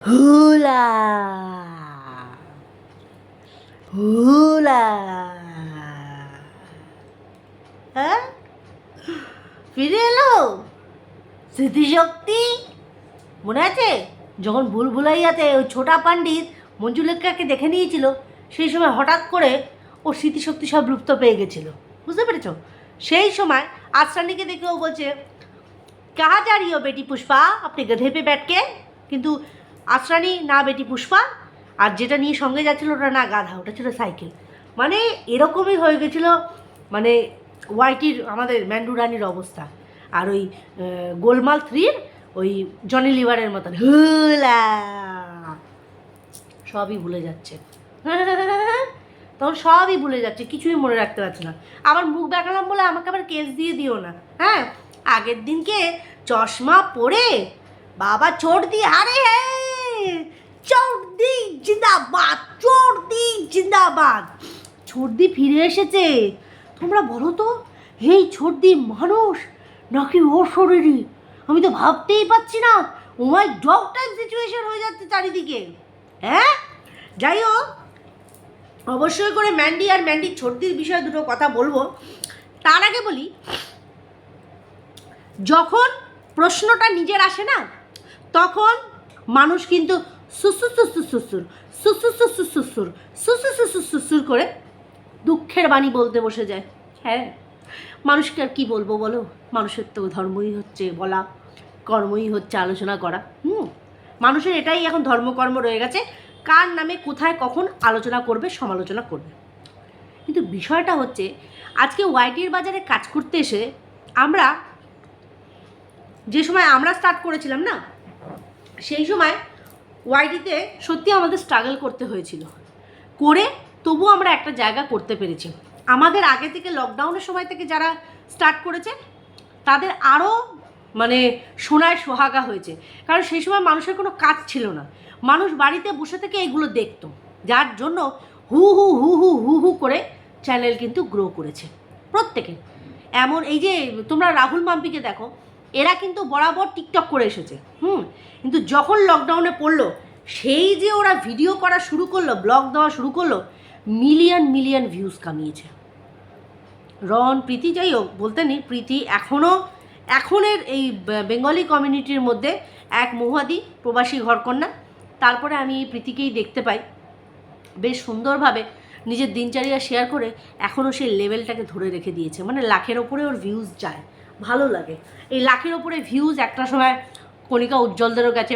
হুলা হুলা। হ্যাঁ, ফিরে এলো স্মৃতিশক্তি। মনে আছে যখন ভুলভুলাইয়াতে ওই ছোটা পাণ্ডিত মঞ্জুলেখাকে দেখে নিয়েছিল, সেই সময় হঠাৎ করে ওর স্মৃতিশক্তি সব লুপ্ত পেয়ে গেছিল, বুঝতে পেরেছ? সেই সময় আশ্রানীকে দেখে ও বলছে, কাহা যা রही हो बेटी पुष्पा अपने गधे पे बैठ के। কিন্তু আশ্রানী না বেটি পুষ্পা, আর যেটা নিয়ে সঙ্গে যাচ্ছিল ওটা না গাধা, ওটা ছিল সাইকেল। মানে এরকমই হয়ে গেছিলো মানে ওয়াইটির আমাদের ম্যান্ডু রানির অবস্থা। আর ওই গোলমাল 3-র ওই জনি লিভারের মতন হুলা সবই ভুলে যাচ্ছে। তখন সবই ভুলে যাচ্ছে, কিছুই মনে রাখতে পারছে না। আবার মুখ দেখালাম বলে আমাকে আবার কেস দিয়ে দিও না। হ্যাঁ, আগের দিনকে চশমা পরে বাবা চোট দি, আরে চোট দি জিন্দাবাদ, চোট দি জিন্দাবাদ, ছোটদি ফিরে এসেছে। তোমরা বলো তো, এই ছোটদি মানুষ নাকি ওর শরীরই? আমি তো ভাবতেই পারছি না। ও মাই ডগ টাইপ সিচুয়েশন হয়ে যাচ্ছে চারিদিকে। হ্যাঁ, যাই হোক, অবশ্যই করে ম্যান্ডি আর ম্যান্ডির ছোটদির বিষয়ে দুটো কথা বলবো। তার আগে বলি, যখন প্রশ্নটা নিজের আসে না, তখন মানুষ কিন্তু সুসুর সুসুর সুসুর সুসুর সুসুর সুসুর সুসুর সুসুর সুসুর করে দুঃখের বাণী বলতে বসে যায়। হ্যাঁ, মানুষকে আর কী বলবো বলো? মানুষের তো ধর্মই হচ্ছে বলা, কর্মই হচ্ছে আলোচনা করা। মানুষের এটাই এখন ধর্মকর্ম রয়ে গেছে, কার নামে কোথায় কখন আলোচনা করবে, সমালোচনা করবে। কিন্তু বিষয়টা হচ্ছে, আজকে ওয়াইটির বাজারে কাজ করতে এসে আমরা যে সময় আমরা স্টার্ট করেছিলাম না, সেই সময় ওয়াইটিতে সত্যি আমাদের স্ট্রাগল করতে হয়েছিল, করে তবু আমরা একটা জায়গা করতে পেরেছি। আমাদের আগে থেকে লকডাউনের সময় থেকে যারা স্টার্ট করেছে তাদের আরও মানে সোনায় সোহাগা হয়েছে, কারণ সেই সময় মানুষের কোনো কাজ ছিল না, মানুষ বাড়িতে বসে থেকে এগুলো দেখতো, যার জন্য হু হু হু হু হু হু করে চ্যানেল কিন্তু গ্রো করেছে প্রত্যেকে। এমন এই যে তোমরা রাহুল মাম্পিকে দেখো, এরা কিন্তু বরাবর টিকটক করে এসেছে, কিন্তু যখন লকডাউনে পড়লো, সেই যে ওরা ভিডিও করা শুরু করলো, ব্লগ দেওয়া শুরু করলো, মিলিয়ন মিলিয়ন ভিউজ কামিয়েছে। রন, প্রীতি, যাই হোক বলতে নেই, প্রীতি এখনের এই বেঙ্গলি কমিউনিটির মধ্যে এক মহুয়াদি প্রবাসী ঘরকন্যা। তারপরে আমি এই প্রীতিকেই দেখতে পাই বেশ সুন্দরভাবে নিজের দিনচর্যা শেয়ার করে এখনও সেই লেভেলটাকে ধরে রেখে দিয়েছে। মানে লাখের ওপরে ওর ভিউজ যায়, ভালো লাগে। এই লাখের ওপরে ভিউজ একটা সময় কণিকা উজ্জ্বলদেরও গেছে,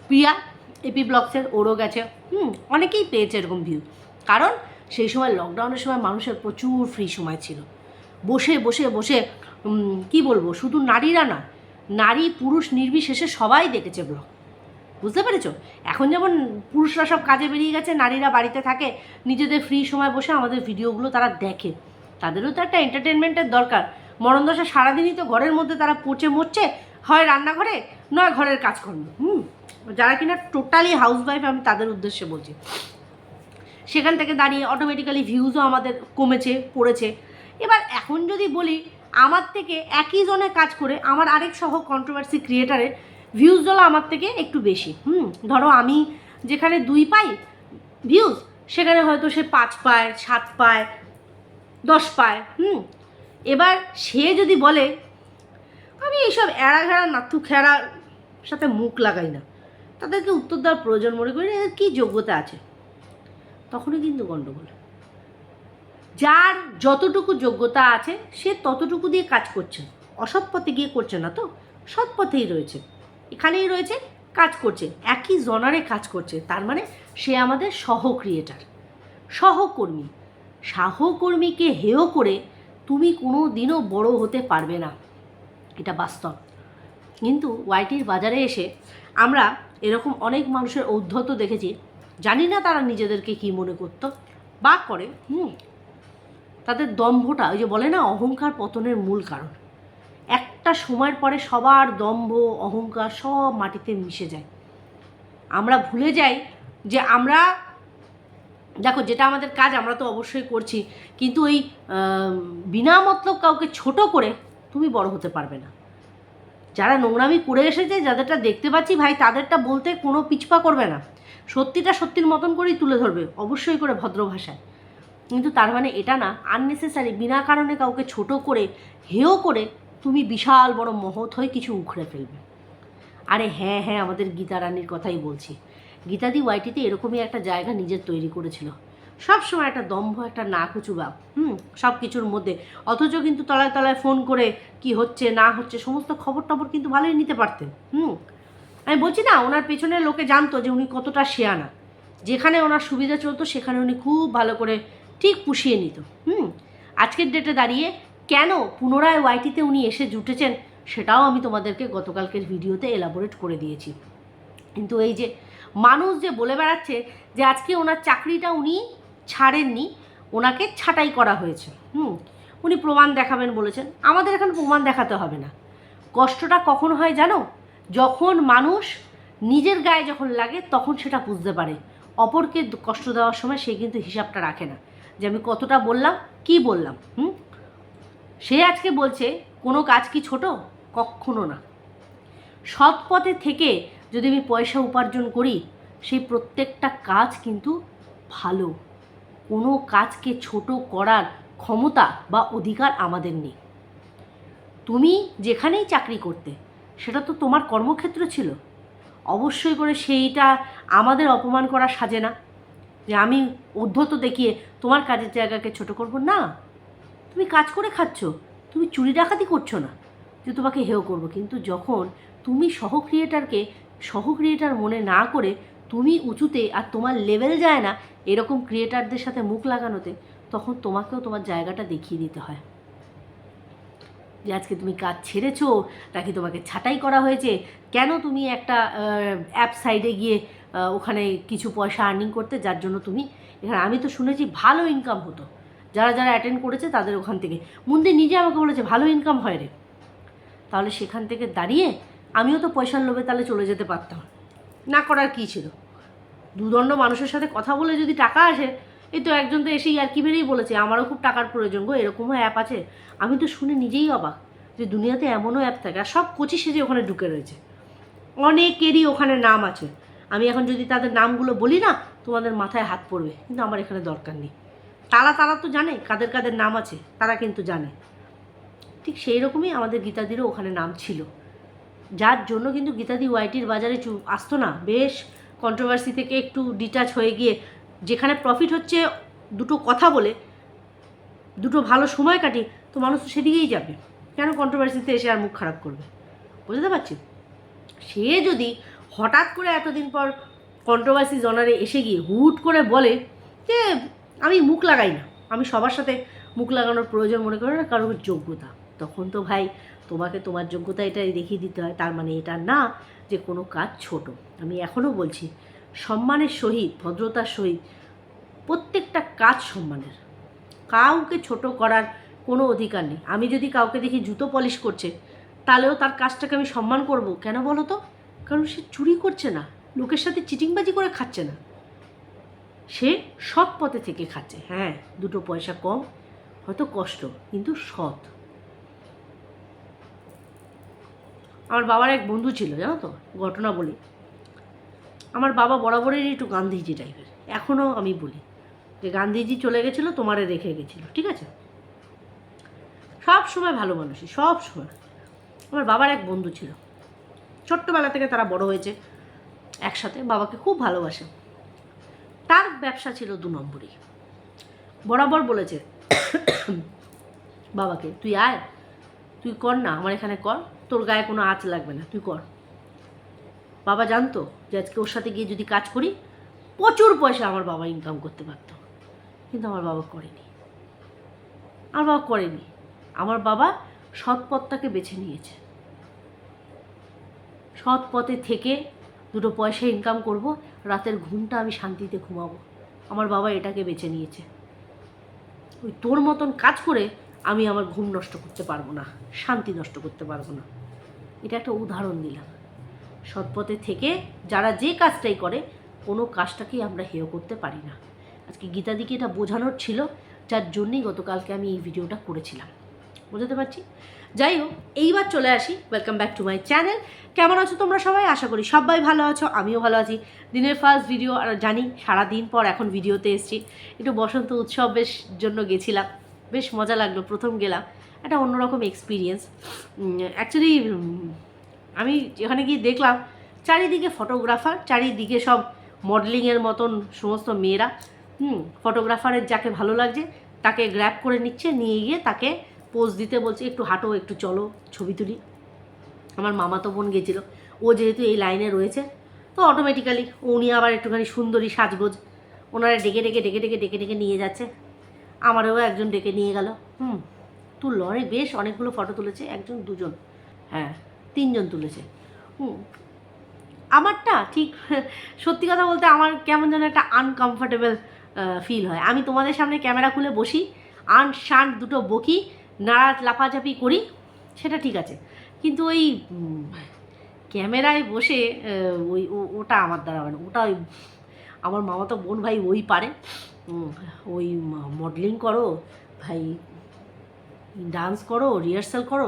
প্রিয়া এপি ব্লগসের ওরও গেছে, অনেকেই পেয়েছে এরকম ভিউ। কারণ সেই সময় লকডাউনের সময় মানুষের প্রচুর ফ্রি সময় ছিল, বসে বসে বসে কি বলবো, শুধু নারীরা না, নারী পুরুষ নির্বিশেষে সবাই দেখেছে ব্লগ, বুঝতে পেরেছো? এখন যেমন পুরুষরা সব কাজে বেরিয়ে গেছে, নারীরা বাড়িতে থাকে, নিজেদের ফ্রি সময় বসে আমাদের ভিডিওগুলো তারা দেখে। তাদেরও তো একটা এন্টারটেনমেন্টের দরকার। মরণদশা সারাদিনই তো ঘরের মধ্যে তারা পচে মরছে, হয় রান্নাঘরে নয় ঘরের কাজকর্ম। যারা কিনা টোটালি হাউসওয়াইফ, আমি তাদের উদ্দেশ্যে বলছি। সেখান থেকে দাঁড়িয়ে অটোমেটিক্যালি ভিউজও আমাদের কমেছে পড়েছে। এবার এখন যদি বলি, আমার থেকে একই জনে কাজ করে আমার আরেক সহ কন্ট্রোভার্সি ক্রিয়েটারের ভিউজগুলো আমার থেকে একটু বেশি। ধরো আমি যেখানে 2 পাই ভিউজ, সেখানে হয়তো সে 5 পায়, 7 পায়, 10 পায়। এবার সে যদি বলে আমি এইসব এড়া ঘেরা নাথু খেরার সাথে মুখ লাগাই না, তাদেরকে উত্তর দেওয়ার প্রয়োজন মনে করি এদের কী যোগ্যতা আছে, তখনই কিন্তু গণ্ডগোল। যার যতটুকু যোগ্যতা আছে সে ততটুকু দিয়ে কাজ করছে, অসৎ পথে গিয়ে করছে না, তো সৎ পথেই রয়েছে, এখানেই রয়েছে, কাজ করছে, একই জনারে কাজ করছে, তার মানে সে আমাদের সহ ক্রিয়েটার, সহকর্মী। সহকর্মীকে হেয় করে তুমি কোনো দিনও বড় হতে পারবে না, এটা বাস্তব। কিন্তু ওয়াইটির বাজারে এসে আমরা এরকম অনেক মানুষের ঔদ্ধত্য দেখেছি, জানি না তারা নিজেদেরকে কী মনে করতো বা করে। তাদের দম্ভটা, ওই যে বলে না অহংকার পতনের মূল কারণ। একটা সময়ের পরে সবার দম্ভ অহংকার সব মাটিতে মিশে যায়। আমরা ভুলে যাই যে আমরা, দেখো যেটা আমাদের কাজ আমরা তো অবশ্যই করছি, কিন্তু ওই বিনা মতলব কাউকে ছোট করে তুমি বড় হতে পারবে না। যারা নোংরামি করে এসেছে, যাদেরটা দেখতে পাচ্ছি ভাই, তাদেরটা বলতে কোনো পিছপা করবে না, সত্যিটা সত্যির মতন করেই তুলে ধরবে, অবশ্যই করে ভদ্র ভাষায়। কিন্তু তার মানে এটা না আননেসেসারি বিনা কারণে কাউকে ছোট করে হেয় করে তুমি বিশাল বড় মহৎ হয়ে কিছু উখড়ে ফেলবে। আরে হ্যাঁ হ্যাঁ, আমাদের গীতা রানীর কথাই বলছি। গীতাদি ওয়াইটিতে এরকমই একটা জায়গা নিজের তৈরি করেছিল, সব সময় একটা দম্ভ, একটা নাকুচু ভাব, সব কিছুর মধ্যে। অথচ কিন্তু তলায় তলায় ফোন করে কি হচ্ছে না হচ্ছে সমস্ত খবর টবর কিন্তু ভালোই নিতে পারতেন। আমি বলছি না, ওনার পেছনে লোকে জানতো যে উনি কতটা শেয়ানা, যেখানে ওনার সুবিধা চলতো সেখানে উনি খুব ভালো করে ঠিক পুষিয়ে নিত। আজকের ডেটে দাঁড়িয়ে কেন পুনরায় ওয়াইটিতে উনি এসে জুটেছেন সেটাও আমি তোমাদেরকে গতকালকের ভিডিওতে এলাবোরেট করে দিয়েছি। কিন্তু এই যে মানুষ যে বলে বেড়াচ্ছে যে আজকে ওনার চাকরিটা উনি ছাড়েননি, ওনাকে ছাঁটাই করা হয়েছে, উনি প্রমাণ দেখাবেন বলেছেন। আমাদের এখন প্রমাণ দেখাতে হবে না। কষ্টটা কখন হয় জানো? যখন মানুষ নিজের গায়ে যখন লাগে তখন সেটা বুঝতে পারে। অপরকে কষ্ট দেওয়ার সময় সে কিন্তু হিসাবটা রাখে না যে আমি কতটা বললাম, কি বললাম। সে আজকে বলছে কোনো কাজ কি ছোট? কখনো না। সৎ পথে থেকে যদি আমি পয়সা উপার্জন করি, সেই প্রত্যেকটা কাজ কিন্তু ভালো। কোনো কাজকে ছোট করার ক্ষমতা বা অধিকার আমাদের নেই। তুমি যেখানেই চাকরি করতে, সেটা তো তোমার কর্মক্ষেত্র ছিল। অবশ্যই করে সেইটা আমাদের অপমান করা সাজে না, যে আমি উদ্ধত দেখিয়ে তোমার কাজের জায়গাকে ছোট করব না। তুমি কাজ করে খাচ্ছ, তুমি চুরি ডাকাতি করছো না যে তোমাকে হেয় করব। কিন্তু যখন তুমি সহ ক্রিয়েটার মনে না করে তুমি উঁচুতে, আর তোমার লেভেল যায় না এরকম ক্রিয়েটারদের সাথে মুখ লাগানোতে, তখন তোমাকেও তোমার জায়গাটা দেখিয়ে দিতে হয় যে আজকে তুমি কাজ ছেড়েছো নাকি তোমাকে ছাঁটাই করা হয়েছে, কেন তুমি একটা অ্যাপ সাইডে গিয়ে ওখানে কিছু পয়সা আর্নিং করতে, যার জন্য তুমি এখানে। আমি তো শুনেছি ভালো ইনকাম হতো, যারা যারা অ্যাটেন্ড করেছে তাদের ওখান থেকে। মুন্দি নিজে আমাকে বলেছে ভালো ইনকাম হয় রে। তাহলে সেখান থেকে দাঁড়িয়ে আমিও তো পয়সার লোভে তাহলে চলে যেতে পারতাম, না করার কী ছিল? দুদণ্ড মানুষের সাথে কথা বলে যদি টাকা আসে, এই তো একজন তো এসেই আর কি বেরিয়েই বলেছে আমারও খুব টাকার প্রয়োজন গো, এরকমও অ্যাপ আছে। আমি তো শুনে নিজেই অবাক যে দুনিয়াতে এমনও অ্যাপ থাকে, আর সব কচি সেজে ওখানে ঢুকে রয়েছে। অনেকেরই ওখানে নাম আছে, আমি এখন যদি তাদের নামগুলো বলি না তোমাদের মাথায় হাত পড়বে, কিন্তু আমার এখানে দরকার নেই। তারা তো জানে কাদের কাদের নাম আছে, তারা কিন্তু জানে। ঠিক সেই রকমই আমাদের গীতাদিরও ওখানে নাম ছিল, যার জন্য কিন্তু গীতাদি ওয়াইটির বাজারে আসতো না। বেশ কন্ট্রোভার্সি থেকে একটু ডিটাচ হয়ে গিয়ে যেখানে প্রফিট হচ্ছে দুটো কথা বলে, দুটো ভালো সময় কাটিয়ে, তো মানুষ তো সেদিকেই যাবে। কেন কন্ট্রোভার্সিতে এসে আর মুখ খারাপ করবে? বুঝতে পারছি। সে যদি হঠাৎ করে এতদিন পর কন্ট্রোভার্সি জনারে এসে গিয়ে হুট করে বলে যে আমি মুখ লাগাই না, আমি সবার সাথে মুখ লাগানোর প্রয়োজন মনে করি না, কারোর যোগ্যতা, তখন তো ভাই তোমাকে তোমার যোগ্যতা এটাই দেখিয়ে দিতে হয়। তার মানে এটা না যে কোনো কাজ ছোট। আমি এখনও বলছি, সম্মানের সহিত, ভদ্রতার সহিত প্রত্যেকটা কাজ সম্মানের, কাউকে ছোট করার কোনো অধিকার নেই। আমি যদি কাউকে দেখি জুতো পলিশ করছে, তাহলেও তার কাজটাকে আমি সম্মান করব। কেন বলো তো? কারণ সে চুরি করছে না, লোকের সাথে চিটিংবাজি করে খাচ্ছে না, সে সৎ পথে থেকে খাচ্ছে। হ্যাঁ, দুটো পয়সা কম, হয়তো কষ্ট, কিন্তু সৎ। আমার বাবার এক বন্ধু ছিল, জানো তো, ঘটনা বলি। আমার বাবা বরাবরই একটু গান্ধীজি টাইপের, এখনও আমি বলি যে গান্ধীজি চলে গেছিলো, তোমারে রেখে গেছিলো, ঠিক আছে? সব সময় ভালো মানুষই, সব সময়। আমার বাবার এক বন্ধু ছিল, ছোট্টবেলা থেকে তারা বড় হয়েছে একসাথে, বাবাকে খুব ভালোবাসে। তার ব্যবসা ছিল 2 নম্বরই। বরাবর বলেছে বাবাকে, তুই আয়, তুই কর না, আমার এখানে কর, তোর গায়ে কোনো আঁচ লাগবে না, তুই কর। বাবা জানতো যে আজকে ওর সাথে গিয়ে যদি কাজ করি প্রচুর পয়সা আমার বাবা ইনকাম করতে পারত, কিন্তু আমার বাবা করেনি। আমার বাবা সৎ পথটাকে বেছে নিয়েছে। সৎ পথে থেকে দুটো পয়সা ইনকাম করব, রাতের ঘুমটা আমি শান্তিতে ঘুমাবো। আমার বাবা এটাকে বেছে নিয়েছে। ওই তোর মতন কাজ করে আমি আমার ঘুম নষ্ট করতে পারবো না, শান্তি নষ্ট করতে পারবো না। এটা একটা উদাহরণ দিলাম। সৎ পথে থেকে যারা যে কাজটাই করে, কোনো কাজটাকেই আমরা হেয় করতে পারি না। আজকে গীতাদিকে এটা বোঝানোর ছিল, যার জন্যই গতকালকে আমি এই ভিডিওটা করেছিলাম। বুঝতে পারছি। যাই হোক, এইবার চলে আসি, welcome back to my channel. কেমন আছো তোমরা সবাই? আশা করি সবাই ভালো আছো, আমিও ভালো আছি। দিনের ফার্স্ট ভিডিও, আর জানি সারাদিন পর এখন ভিডিওতে এসেছি। একটু বসন্ত উৎসবের জন্য গেছিলাম, বেশ মজা লাগলো। প্রথম গেলাম, একটা অন্যরকম এক্সপিরিয়েন্স। অ্যাকচুয়ালি আমি যেখানে গিয়ে দেখলাম চারিদিকে ফটোগ্রাফার, চারিদিকে সব মডেলিংয়ের মতন সমস্ত মেয়েরা। ফটোগ্রাফারের যাকে ভালো লাগছে তাকে গ্র্যাব করে নিচ্ছে, নিয়ে গিয়ে তাকে পোজ দিতে বলছে, একটু হাঁটো, একটু চলো, ছবি তুলি। আমার মামাতো বোন গেছিলো, ও যেহেতু এই লাইনে রয়েছে, তো অটোমেটিক্যালি উনি আবার একটুখানি সুন্দরী সাজগোজ, ওনারা ডেকে ডেকে ডেকে ডেকে ডেকে ডেকে নিয়ে যাচ্ছে। আমারও একজন ডেকে নিয়ে গেল। তুললো অনেক, বেশ অনেকগুলো ফটো তুলেছে, একজন দুজন, হ্যাঁ 3জন তুলেছে। আমারটা ঠিক সত্যি কথা বলতে আমার কেমন যেন একটা আনকমফর্টেবল ফিল হয়। আমি তোমাদের সামনে ক্যামেরা খুলে বসি, শান দুটো বকি, নাড়া লাফাঝাপি করি, সেটা ঠিক আছে, কিন্তু ওই ক্যামেরায় বসে ওটা আমার দ্বারা হয় না। ওটা ওই আমার মামাতো বোন ভাই ওই পারে, ওই মডেলিং করো ভাই, ডান্স করো, রিহার্সাল করো,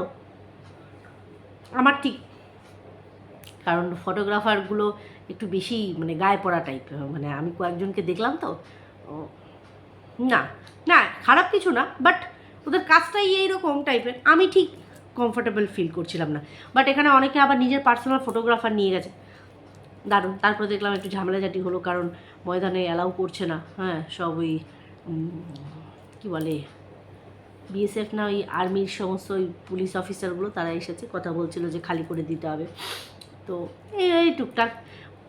আমার ঠিক, কারণ ফটোগ্রাফারগুলো একটু বেশি মানে গায়ে পড়া টাইপ, মানে আমি কয়েকজনকে দেখলাম তো, না না খারাপ কিছু না, বাট ওদের কাজটাই এইরকম টাইপের, আমি ঠিক কমফোর্টেবল ফিল করছিলাম না। বাট এখানে অনেকে আবার নিজের পার্সোনাল ফটোগ্রাফার নিয়ে গেছে, দারুণ। তারপরে দেখলাম একটু ঝামেলাঝাটি হলো, কারণ ময়দানে অ্যালাউ করছে না, হ্যাঁ সব ওই কী বলে বিএসএফ না ওই আর্মির সমস্ত ওই পুলিশ অফিসারগুলো, তারা এসেছে, কথা বলছিল যে খালি করে দিতে হবে। তো এই টুকটাক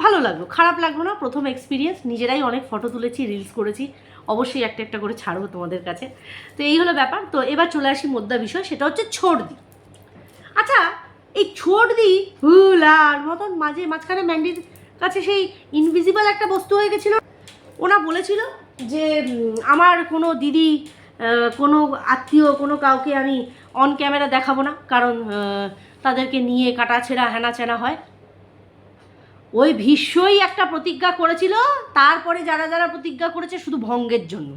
ভালো লাগলো, খারাপ লাগলো না। প্রথম এক্সপিরিয়েন্স, নিজেরাই অনেক ফটো তুলেছি, রিলস করেছি, অবশ্যই একটা একটা করে ছাড়বো তোমাদের কাছে। তো এই হলো ব্যাপার। তো এবার চলে আসি মোদ্দা বিষয়, সেটা হচ্ছে ছর্দি। আচ্ছা, এই ছর্দি হুলার মতন মাঝখানে ম্যান্ডির কাছে সেই ইনভিজিবল একটা বস্তু হয়ে গেছিলো। ওনা বলেছিল যে আমার কোনো দিদি, কোনো আত্মীয়, কোনো কাউকে আমি অন ক্যামেরা দেখাবো না, কারণ তাদেরকে নিয়ে কাটাছেঁড়া হ্যানাচেনা হয়। ওই ভীষ্মই একটা প্রতিজ্ঞা করেছিল, তারপরে যারা যারা প্রতিজ্ঞা করেছে শুধু ভঙ্গের জন্য।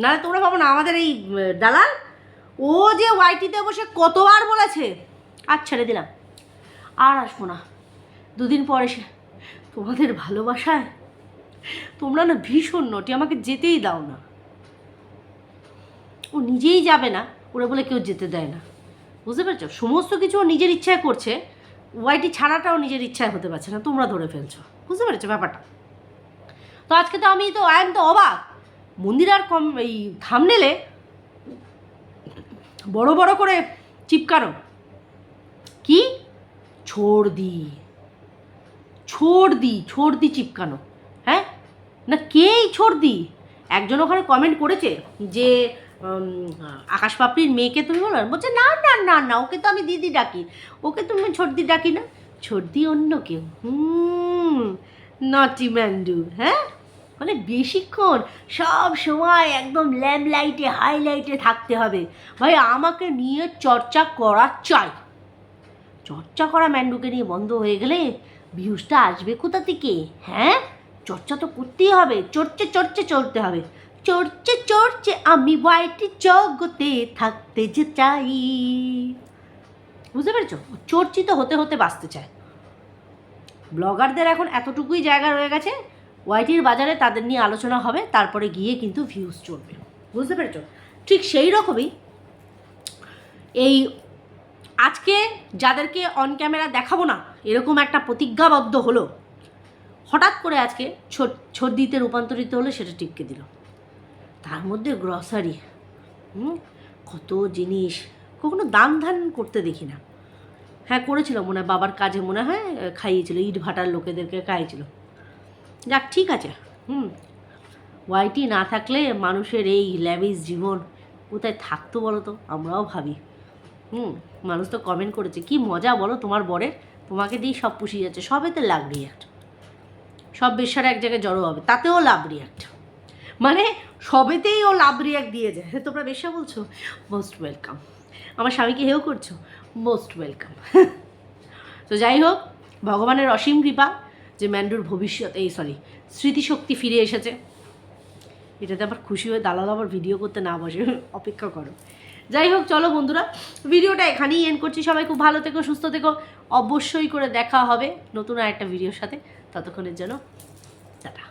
নাহলে তোমরা ভাবো না আমাদের এই দালাল, ও যে ওয়াইটিতে বসে কতবার বলেছে, আর ছেড়ে দিলাম, আর আসবো না। 2 দিন পরে সে, তোমাদের ভালোবাসায় তোমরা না ভীষণ নটি, আমাকে যেতেই দাও না। ও নিজেই যাবে না, ওরা বলে কেউ যেতে দেয় না। বুঝতে পেরেছো? সমস্ত কিছু ও নিজের ইচ্ছায় করছে, ওয়াইটি ছাড়াটাও নিজের ইচ্ছায় হতে পারছে না, তোমরা ধরে ফেলছো। বুঝতে পেরেছো ব্যাপারটা? তো আজকে তো আমি তো আই এম তো অবাক, মন্দিরার এই থামনেলে বড় বড় করে চিপকানো কি ছর্দি চিপকানো, হ্যাঁ না কেই ছর্দি। একজন ওখানে কমেন্ট করেছে যে আকাশ পাপড়ির মেয়েকে তুমি বলো, বলছে না না না না, ওকে তো আমি দিদি ডাকি, ওকে তুমি ছর্দি ডাকি না, ছর্দি অন্য কেউ। নটি ম্যান্ডু, হ্যাঁ মানে বেশিক্ষণ সব সময় একদম ল্যাম্প লাইটে হাইলাইটে থাকতে হবে। ভাই আমাকে নিয়ে চর্চা করা চাই, চর্চা করা ম্যান্ডুকে নিয়ে বন্ধ হয়ে গেলে ভিউজটা আসবে কোথা থেকে? হ্যাঁ চর্চা তো করতেই হবে, চলতে হবে, চড়ছে আমি ওয়াইটি জগতে থাকতে যে চাই। বুঝতে পেরেছ? চর্চিত হতে হতে বাঁচতে চায়। ব্লগারদের এখন এতটুকুই জায়গা রয়ে গেছে, ওয়াইটির বাজারে তাদের নিয়ে আলোচনা হবে, তারপরে গিয়ে কিন্তু ভিউজ চলবে। বুঝতে পেরেছ? ঠিক সেই রকমই এই আজকে যাদেরকে অন ক্যামেরা দেখাবো না এরকম একটা প্রতিজ্ঞাবদ্ধ হলো, হঠাৎ করে আজকে ছর্দিতে রূপান্তরিত হলো, সেটা টিপকে দিল। তার মধ্যে গ্রসারি, কত জিনিস, কখনো দান ধান করতে দেখি না। হ্যাঁ করেছিল মনে হয়, বাবার কাজে মনে হয় খাইয়েছিল, ইট ভাটার লোকেদেরকে খাইয়েছিল। যাক ঠিক আছে। ওয়াইটি না থাকলে মানুষের এই ল্যাভিশ জীবন কোথায় থাকতো বলো তো? আমরাও ভাবি। মানুষ তো কমেন্ট করেছে, কি মজা বলো তোমার বরের, তোমাকে দিয়েই সব পুষিয়ে যাচ্ছে, সবেতে লাভ রিয়াক্ট, সব বেশারা এক জায়গায় জড়ো হবে, তাতেও লাভ রিয়াক্ট, মানে সবেতেই ও লাভ রিয়াক্ট দিয়ে যায়। তোমরা বেশা বলছো, মোস্ট ওয়েলকাম। আমার স্বামীকে হেও করছো, মোস্ট ওয়েলকাম। তো যাই হোক, ভগবানের অসীম কৃপা যে ম্যান্ডুর ভবিষ্যৎ স্মৃতিশক্তি ফিরে এসেছে, এটাতে আবার খুশি হয়ে দালাল আবার ভিডিও করতে না বসে, অপেক্ষা করো। যাই হোক, চলো বন্ধুরা, ভিডিওটা এখানেই এন্ড করছি। সবাই খুব ভালো থেকো, সুস্থ থেকো। অবশ্যই করে দেখা হবে নতুন আরেকটা ভিডিওর সাথে। ততক্ষণের জন্য টাটা।